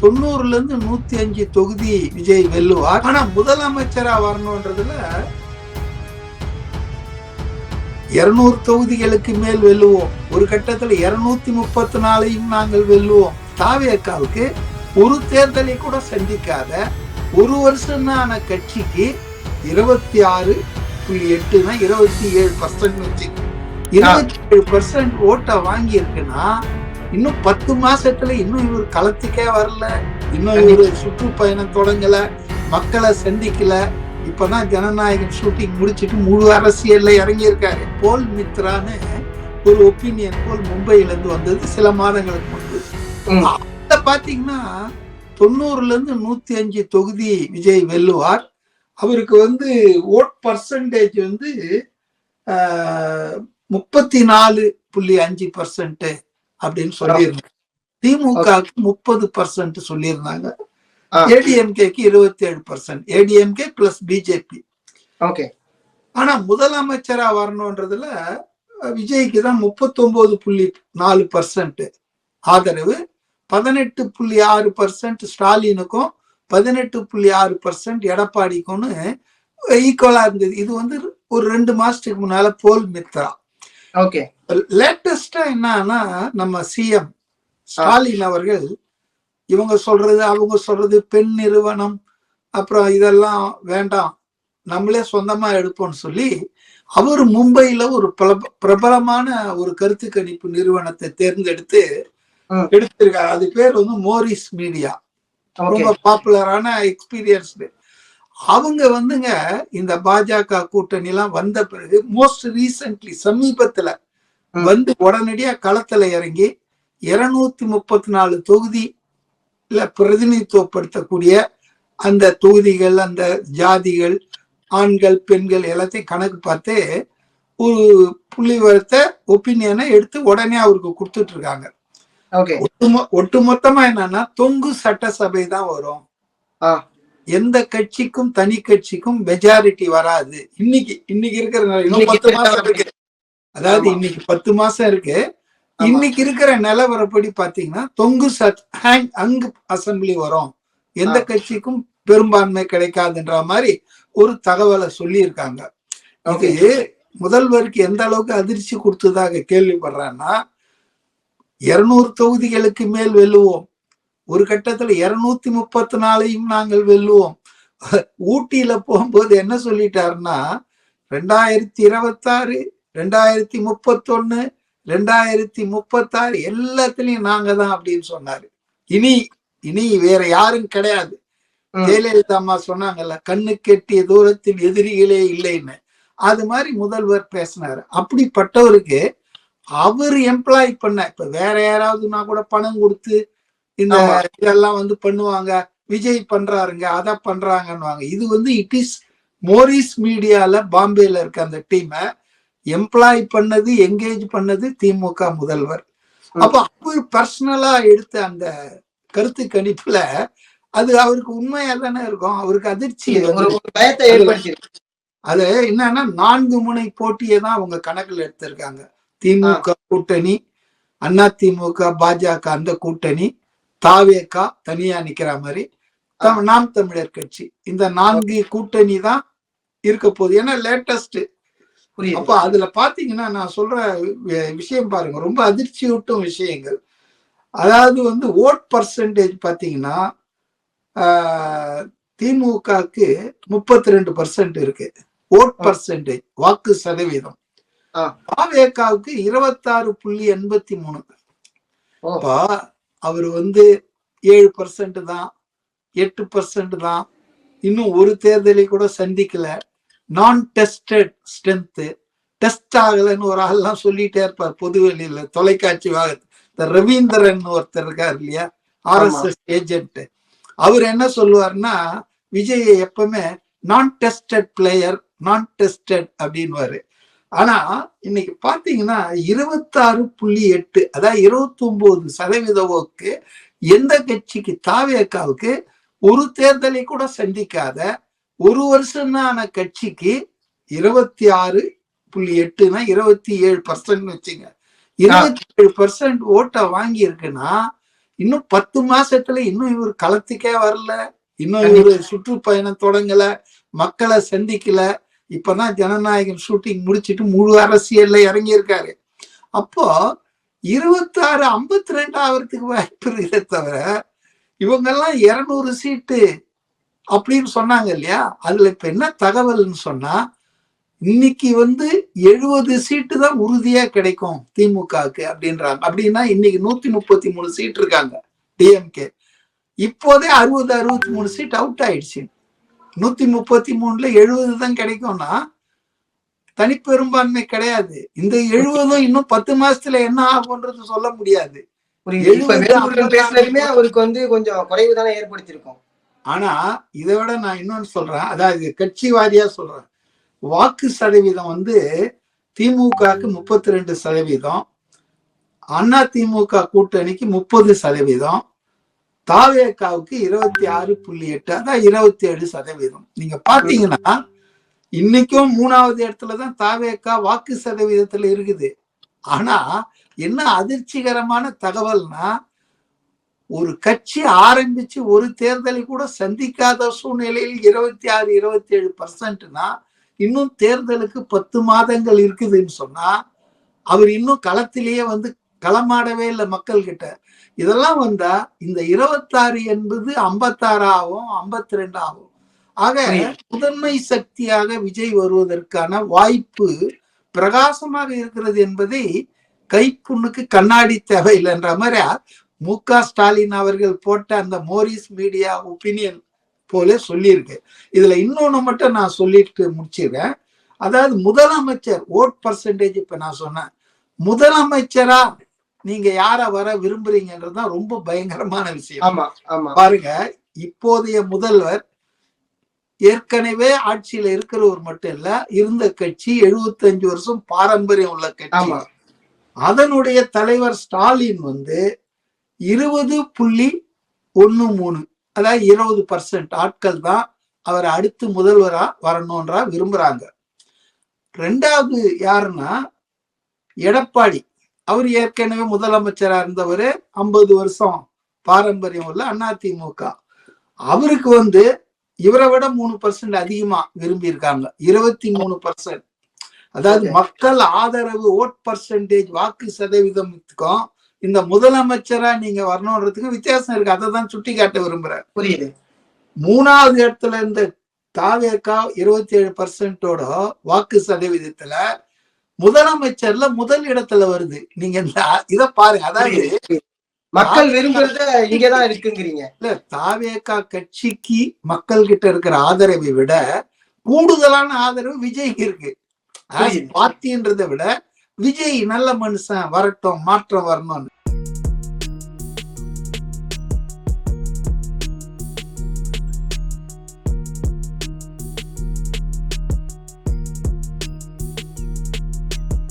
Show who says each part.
Speaker 1: 90ல இருந்து 105 தொகுதி விஜய் வெல்லுவார். ஆனா முதலமைச்சரா வரணும்ன்றதுல 200 தொகுதிகளுக்கு மேல் வெல்லுவோம். ஒரு கட்டத்துல 234 நாங்கள் வெல்லுவோம். தாவேக்காவுக்கு ஒரு தேர்தலை கூட சந்திக்காத ஒரு வருஷம் ஆன கட்சிக்கு 26.8 27% 27% ஓட்டை வாங்கி இருக்குன்னா இன்னும் 10 மாசத்துல இன்னும் இவர் களத்துக்கே வரல, இன்னும் இவர் சுற்றுப்பயணம் தொடங்கல, மக்களை சந்திக்கல. இப்பதான் ஜனநாயகன் ஷூட்டிங் முடிச்சுட்டு முழு அரசியல்ல இறங்கி இருக்காரு. போல் மித்ரான்னு ஒரு ஒப்பீனியன் போல் மும்பையில இருந்து வந்தது சில மாதங்களுக்கு முன்பு. அத பாத்தீங்கன்னா 90ல இருந்து 105 தொகுதி விஜய் வெல்லுவார். அவருக்கு ஓட் பர்சன்டேஜ் 34.5% அப்படின்னு சொல்லியிருந்தாங்க. திமுகவுக்கு 30% சொல்லியிருந்தாங்க. ஏடிஎம்கேக்கு 27%. ADMK plus BJP. ஆனா முதலமைச்சரா வரணும்ன்றதுல விஜய்க்கு தான் 39.4% ஆதரவு, 18.6% ஸ்டாலினுக்கும் 18.6% எடப்பாடிக்கும் ஈக்குவலா இருந்தது. இது ஒரு 2 மாசத்துக்கு முன்னால போல் மித்ரா. லேட்டஸ்டா என்னன்னா நம்ம சிஎம் ஸ்டாலின் அவர்கள் இவங்க சொல்றது அவங்க சொல்றது பெண் நிறுவனம் அப்புறம் இதெல்லாம் வேண்டாம், நம்மளே சொந்தமா எடுப்போம்னு சொல்லி அவர் மும்பையில ஒரு பிரபலமான ஒரு கருத்து கணிப்பு நிறுவனத்தை தேர்ந்தெடுத்து எடுத்திருக்காரு. அது பேர் மோரிஸ் மீடியா. ரொம்ப பாப்புலரான எக்ஸ்பீரியன்ஸ்டு. அவங்க இந்த பாஜக கூட்டணி எல்லாம் வந்த பிறகு மோஸ்ட் ரீசன்ட்லி சமீபத்துல உடனடியா களத்துல இறங்கி 234 தொகுதி பிரதிநிதித்துவப்படுத்தக்கூடிய அந்த தொகுதிகள், அந்த ஜாதிகள், ஆண்கள் பெண்கள் எல்லாத்தையும் கணக்கு பார்த்து ஒரு புள்ளி விவரத்தை ஒப்பீனியனை எடுத்து உடனே அவருக்கு கொடுத்துட்டு இருக்காங்க. ஒட்டுமொத்தமா என்னன்னா தொங்கு சட்டசபை தான் வரும், எந்த கட்சிக்கும் தனி கட்சிக்கும் மெஜாரிட்டி வராது. இன்னைக்கு இருக்கிற இன்னும் 10 மாசம் இருக்கு, அதாவது இன்னைக்கு 10 மாசம் இருக்கு. இன்னைக்கு இருக்கிற நிலவரப்படி பாத்தீங்கன்னா தொங்கு அங்கு அசம்பிளி வரும், எந்த கட்சிக்கும் பெரும்பான்மை கிடைக்காதுன்ற மாதிரி ஒரு தகவலை சொல்லி இருக்காங்க. இது முதல்வருக்கு எந்த அளவுக்கு அதிர்ச்சி கொடுத்ததாக கேள்விப்படுறேன்னா 200 தொகுதிகளுக்கு மேல் வெல்லுவோம், ஒரு கட்டத்துல 234 நாங்கள் வெல்லுவோம். ஊட்டியில போகும்போது என்ன சொல்லிட்டாருன்னா 2026 2031 2036 எல்லாத்துலயும் நாங்க தான் அப்படின்னு சொன்னாரு. இனி வேற யாரும் கிடையாது. ஜெயலலிதா அம்மா சொன்னாங்கல்ல, கண்ணு கெட்டிய தூரத்தில் எதிரிகளே இல்லைன்னு, அது மாதிரி முதல்வர் பேசினாரு. அப்படிப்பட்டவருக்கு அவர் எம்ப்ளாய் பண்ண இப்ப வேற யாராவதுன்னா கூட பணம் கொடுத்து இந்த இதெல்லாம் பண்ணுவாங்க, விஜய் பண்றாருங்க அதை பண்றாங்கன்னு. இது இட் இஸ் மோரிஸ் மீடியால பாம்பேல இருக்க அந்த டீமை எம்ப்ளாய் பண்ணது, என்கேஜ் பண்ணது திமுக முதல்வர். அப்ப அவர் பர்சனலா எடுத்த அந்த கருத்து கணிப்புல அது அவருக்கு உண்மையா தானே இருக்கும். அவருக்கு அதிர்ச்சி, பயத்தை ஏற்படுத்தி. அது என்னன்னா 4 முனை போட்டியை தான் அவங்க கணக்குல எடுத்திருக்காங்க. திமுக கூட்டணி, அண்ணா திமுக பாஜக அந்த கூட்டணி, தாவேகா தனியா நிக்கிற மாதிரி, நாம் தமிழர் கட்சி, இந்த 4 கூட்டணி தான் இருக்க போகுது. ஏன்னா லேட்டஸ்ட். அப்ப அதுல பாத்தீங்கன்னா நான் சொல்ற விஷயம் பாருங்க, ரொம்ப அதிர்ச்சியூட்டும் விஷயங்கள். அதாவது ஓட் பர்சன்டேஜ் பாத்தீங்கன்னா திமுகக்கு 32% இருக்கு ஓட் பர்சன்டேஜ், வாக்கு சதவீதம். தாவேகாவுக்கு 26.83. அவரு 7% தான், 8% தான். இன்னும் ஒரு தேர்தலை கூட சந்திக்கல. நான் டெஸ்டட் ஸ்ட்ரென்த், டெஸ்ட் ஆகலன்னு ஒரு ஆள்லாம் சொல்லிட்டே இருப்பார் பொதுவெளியில, தொலைக்காட்சி வாகத்து. ரவீந்திரன் ஒருத்தர் இருக்காரு இல்லையா, RSS ஏஜென்ட். அவர் என்ன சொல்லுவார்னா விஜய் எப்பவுமே நான் டெஸ்டட் பிளேயர், நான் டெஸ்டட் அப்படின்வாரு. ஆனா இன்னைக்கு பாத்தீங்கன்னா 26.8, அதாவது 29% ஓக்கு எந்த கட்சிக்கு, தாவேகாவுக்கு ஒரு தேர்தலை கூட சந்திக்காத ஒரு வருஷம் ஆன கட்சிக்கு 26.8 27% வச்சுங்க, 27% ஓட்டை வாங்கி இருக்குன்னா இன்னும் 10 மாசத்துல இன்னும் இவர் களத்துக்கே வரல, இன்னும் இவரு சுற்றுப்பயணம் தொடங்கல, மக்களை சந்திக்கல. இப்பதான் ஜனநாயகன் ஷூட்டிங் முடிச்சிட்டு முழு அரசியல்ல இறங்கி இருக்காரு. அப்போ 26 52 ஆகிறதுக்கு வாய்ப்பு இருக்கே தவிர, இவங்கெல்லாம் 200 சீட்டு அப்படின்னு சொன்னாங்க இல்லையா? அதுல இப்ப என்ன தகவல்னு சொன்னா, இன்னைக்கு 70 சீட்டு தான் உறுதியா கிடைக்கும் திமுகவுக்கு அப்படின்றாங்க. அப்படின்னா இன்னைக்கு 133 சீட் இருக்காங்க டிஎம்கே. இப்போதே 60 63 சீட் அவுட் ஆயிடுச்சு. 133ல 70 தான் கிடைக்கும்னா தனிப்பெரும்பான்மை கிடையாது. இந்த 70 இன்னும் 10 மாசத்துல என்ன ஆகும்ன்றது சொல்ல முடியாது.
Speaker 2: அவருக்கு கொஞ்சம் குறைவு தானே ஏற்படுத்தியிருக்கும்.
Speaker 1: ஆனா இதை விட நான் இன்னொன்னு சொல்றேன், அதாவது கட்சி வாரியா சொல்றேன். வாக்கு சதவீதம் திமுகவுக்கு 32%, அண்ணா திமுக கூட்டணிக்கு 30%, தாவேகாவுக்கு 26.8, அதான் 27%. நீங்க பாத்தீங்கன்னா இன்னைக்கும் 3வது இடத்துலதான் தாவேகா வாக்கு சதவீதத்துல இருக்குது. ஆனா என்ன அதிர்ச்சிகரமான தகவல்னா, ஒரு கட்சி ஆரம்பிச்சு ஒரு தேர்தலை கூட சந்திக்காத சூழ்நிலையில் 26 27%னா, இன்னும் தேர்தலுக்கு 10 மாதங்கள் இருக்குதுன்னு சொன்னா, அவர் இன்னும் களத்திலேயே களமாடவே இல்லை மக்கள் கிட்ட. இதெல்லாம் வந்தா இந்த 26 என்பது 56 ஆகும், 52 ஆகும். ஆக முதன்மை சக்தியாக விஜய் வருவதற்கான வாய்ப்பு பிரகாசமாக இருக்கிறது என்பதை கைப்புண்ணுக்கு கண்ணாடி தேவையில்லைன்ற மாதிரி மு.க. ஸ்டாலின் அவர்கள் போட்ட அந்த மோரிஸ் மீடியா ஒப்பீனியன் போல சொல்லியிருக்கு. இதுல இன்னொன்னு மட்டும் நான் சொல்லிட்டு முடிச்சிடுறேன். அதாவது முதலமைச்சர் ஓட் பர்சன்டேஜ் இப்ப நான் சொன்னேன், முதலமைச்சரா நீங்க யார வர விரும்புறீங்கன்றதுதான் ரொம்ப பயங்கரமான விஷயம். பாருங்க, இப்போதைய முதல்வர் ஏற்கனவே ஆட்சியில இருக்கிறவர் மட்டும் இல்ல, இருந்த கட்சி 75 வருஷம் பாரம்பரியம் உள்ள கட்சி. அதனுடைய தலைவர் ஸ்டாலின் 20.13, அதாவது 20% ஆட்கள் தான் அவர் அடுத்து முதல்வரா வரணும்ன்றா விரும்புறாங்க. 2வது யாருன்னா எடப்பாடி. அவர் ஏற்கனவே முதலமைச்சரா இருந்தவர், 50 வருஷம் பாரம்பரியம் உள்ள அதிமுக. அவருக்கு இவரை விட 3% அதிகமா விரும்பி இருக்காங்க, 23%. அதாவது மக்கள் ஆதரவு ஓட் பர்சன்டேஜ் வாக்கு சதவீதத்துக்கும் இந்த முதலமைச்சரா நீங்க வரணும்ன்றதுக்கும் வித்தியாசம் இருக்கு. அதை தான் சுட்டி காட்ட விரும்புறேன். புரியுது. 3வது இடத்துல இருந்த தாவேகா 27%ஓட வாக்கு சதவீதத்துல முதலமைச்சர்ல முதல் இடத்துல வருது. நீங்க இத பாருங்க. அதாவது
Speaker 2: மக்கள் விரும்புறது இங்கதான் இருக்குங்கிறீங்க.
Speaker 1: இல்ல, தாவேகா கட்சிக்கு மக்கள் கிட்ட இருக்கிற ஆதரவை விட கூடுதலான ஆதரவு விஜய்க்கு இருக்கு. பார்ட்டின்றதை விட விஜய் நல்ல மனுஷன், வரட்டும், மாற்றம் வரணும்னு.